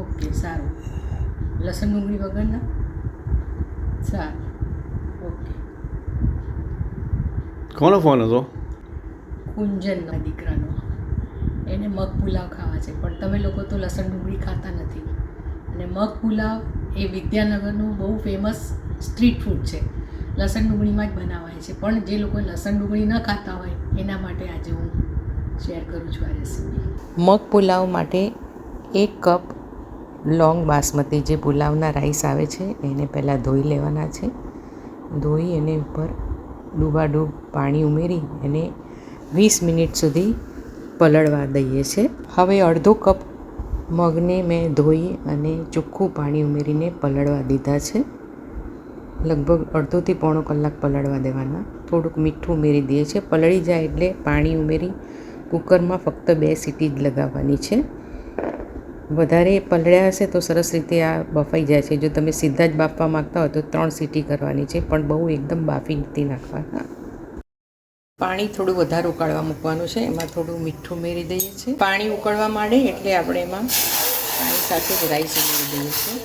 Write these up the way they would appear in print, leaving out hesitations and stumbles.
Okay, સારું. લસણ ડુંગળી વગરના? સારું, ઓકે. કોનો ફોન હતો? કુંજનના દીકરાનો. એને મગ પુલાવ ખાવા છે, પણ તમે લોકો તો લસણ ડુંગળી ખાતા નથી. અને મગ પુલાવ એ વિદ્યાનગરનું બહુ ફેમસ સ્ટ્રીટ ફૂડ છે. લસણ ડુંગળીમાં જ બનાવાય છે, પણ જે લોકો લસણ ડુંગળી ન ખાતા હોય એના માટે આજે હું શેર કરું છું આ રેસીપી. મગ પુલાવ માટે 1 કપ લોંગ બાસમતી જે પુલાવના રાઈસ આવે છે એને પહેલાં ધોઈ લેવાના છે. ધોઈ એને ઉપર ડૂબાડૂબ પાણી ઉમેરી એને 20 મિનિટ સુધી પલળવા દઈએ છે. હવે અડધો કપ મગને મેં ધોઈ અને ચોખ્ખું પાણી ઉમેરીને પલળવા દીધા છે. લગભગ અડધોથી પોણો કલાક પલળવા દેવાના. થોડુંક મીઠું ઉમેરી દઈએ છીએ. પલળી જાય એટલે પાણી ઉમેરી કુકરમાં ફક્ત 2 સીટી જ લગાવવાની છે. વધારે પલળ્યા હશે તો સરસ રીતે આ બફાઈ જાય છે. જો તમે સીધા જ બાફવા માગતા હોય તો 3 સીટી કરવાની છે, પણ બહુ એકદમ બાફી નથી નાખવાના. પાણી થોડું વધારે ઉકાળવા મૂકવાનું છે. એમાં થોડું મીઠું ઉમેરી દઈએ છીએ. પાણી ઉકળવા માંડે એટલે આપણે એમાં પાણી સાથે જ રાઈસ ઉમેરી દઈએ છીએ.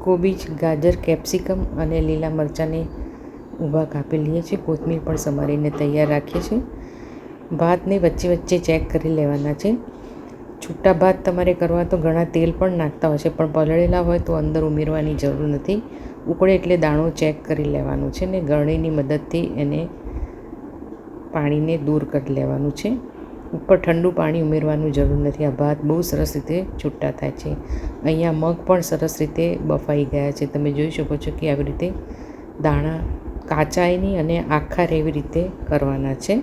કોબીજ, ગાજર, કેપ્સિકમ અને લીલા મરચાંને ઊભા કાપી લઈએ છીએ. કોથમીર પણ સમારીને તૈયાર રાખીએ છીએ. ભાતને વચ્ચે વચ્ચે ચેક કરી લેવાના છે. છૂટા ભાત તમારે કરવા તો ઘણા તેલ પણ નાખતા હોય છે, પણ પલળેલા હોય તો અંદર ઉમેરવાની જરૂર નથી. ઉકળે એટલે દાણો ચેક કરી લેવાનું છે ને ગળણીની મદદથી એને પાણીને દૂર કરી લેવાનું છે. ઉપર ઠંડુ પાણી ઉમેરવાનું જરૂર નથી. આ ભાત બહુ સરસ રીતે છૂટા થાય છે. અહીંયા મગ પણ સરસ રીતે બફાઈ ગયા છે. તમે જોઈ શકો છો કે આવી રીતે દાણા કાચાય નહીં અને આખા એવી રીતે કરવાના છે.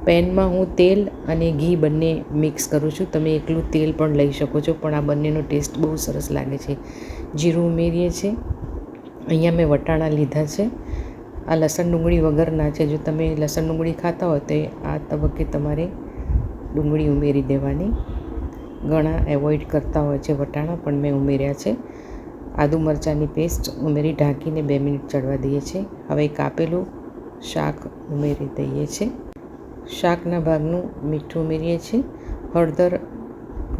પેનમાં હું તેલ અને ઘી બંને મિક્સ કરું છું. તમે એકલું તેલ પણ લઈ શકો છો, પણ આ બંનેનો ટેસ્ટ બહુ સરસ લાગે છે. જીરું ઉમેરીએ છીએ. અહીંયા મેં વટાણા લીધા છે. આ લસણ ડુંગળી વગરના છે. જો તમે લસણ ડુંગળી ખાતા હોય તો આ તબક્કે તમારે ડુંગળી ઉમેરી દેવાની. ઘણા એવોઇડ કરતા હોય છે વટાણા, પણ મેં ઉમેર્યા છે. આદુ મરચાંની પેસ્ટ ઉમેરી ઢાંકીને 2 મિનિટ ચડવા દઈએ છીએ. હવે કાપેલું શાક ઉમેરી દઈએ છીએ. શાકના ભાગનું મીઠું ઉમેરીએ છીએ. હળદર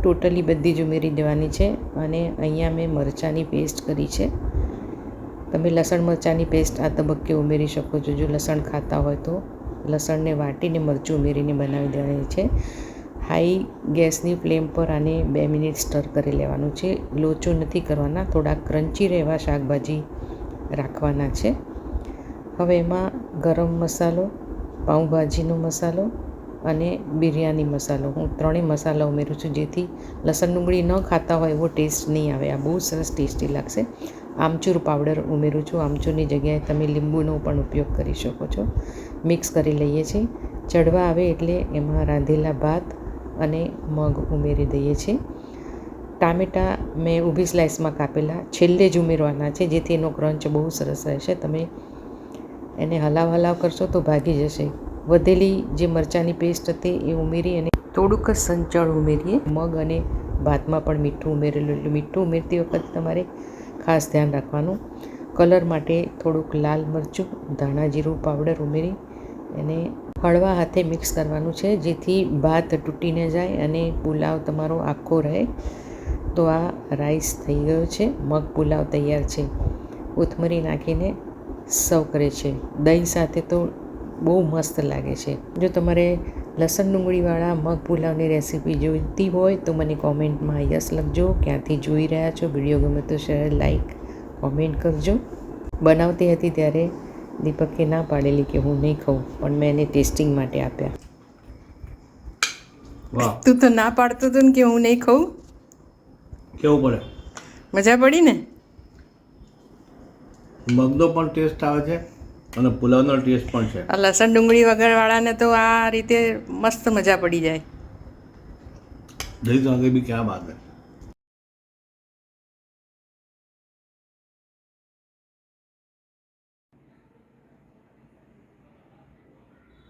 ટોટલી બધી જ ઉમેરી દેવાની છે. અને અહીંયા મેં મરચાંની પેસ્ટ કરી છે. તમે લસણ મરચાંની પેસ્ટ આ તબક્કે ઉમેરી શકો છો. જો લસણ ખાતા હોય તો લસણને વાટીને મરચું ઉમેરીને બનાવી દેવાની છે. હાઈ ગેસની ફ્લેમ પર આને 2 મિનિટ સ્ટર કરી લેવાનું છે. લોચો નથી કરવાના. થોડા ક્રન્ચી રહેવા શાકભાજી રાખવાના છે. હવે એમાં ગરમ મસાલો, પાઉંભાજીનો મસાલો અને બિરયાની મસાલો હું 3 મસાલા ઉમેરું છું, જેથી લસણ ડુંગળી ન ખાતા હોય એવો ટેસ્ટ નહીં આવે. આ બહુ સરસ ટેસ્ટી લાગશે. આમચૂર પાવડર ઉમેરું છું. આમચૂરની જગ્યાએ તમે લીંબુનો પણ ઉપયોગ કરી શકો છો. મિક્સ કરી લઈએ છીએ. ચડવા આવે એટલે એમાં રાંધેલા ભાત અને મગ ઉમેરી દઈએ છીએ. ટામેટાં મેં ઊભી સ્લાઇસમાં કાપેલા છેલ્લે જ ઉમેરવાના છે, જેથી એનો ક્રંચ બહુ સરસ રહેશે. તમે એને હલાવ કરશો તો ભાગી જશે. વધેલી જે મરચાંની પેસ્ટ હતી એ ઉમેરી અને થોડુંક જ સંચળ ઉમેરીએ. મગ અને ભાતમાં પણ મીઠું ઉમેરેલું, એટલે મીઠું ઉમેરતી વખતે તમારે ખાસ ધ્યાન રાખવાનું. કલર માટે થોડુંક લાલ મરચું, ધાણા જીરું પાવડર ઉમેરી એને હળવા હાથે મિક્સ કરવાનું છે, જેથી ભાત તૂટી ન જાય અને પુલાવ તમારો આખો રહે. તો આ રાઈસ થઈ ગયો છે. મગ પુલાવ તૈયાર છે. કોથમરી નાખીને સર્વ કરે છે. દહીં સાથે તો બહુ મસ્ત લાગે છે. જો તમારે લસણ ડુંગળીવાળા મગ પુલાવની રેસીપી જોઈતી હોય તો મને કોમેન્ટમાં યસ લખજો. ક્યાંથી જોઈ રહ્યા છો, વિડીયો ગમે તો શેર, લાઈક, કોમેન્ટ કરજો. બનાવતી હતી ત્યારે દીપકે ના પાડેલી કે હું નહીં ખાઉં, પણ મેં એને ટેસ્ટિંગ માટે આપ્યા. વાહ, તું તો ના પાડતો હતો ને કે હું નહીં ખાઉં. કેવું પડે? મજા પડી ને? મગનો પણ ટેસ્ટ આવે છે અને પુલાવનો ટેસ્ટ પણ છે. આ લસણ ડુંગળી વગરવાળાને તો આ રીતે મસ્ત મજા પડી જાય. દહીં તો આગે બી ક્યાં બાત હે.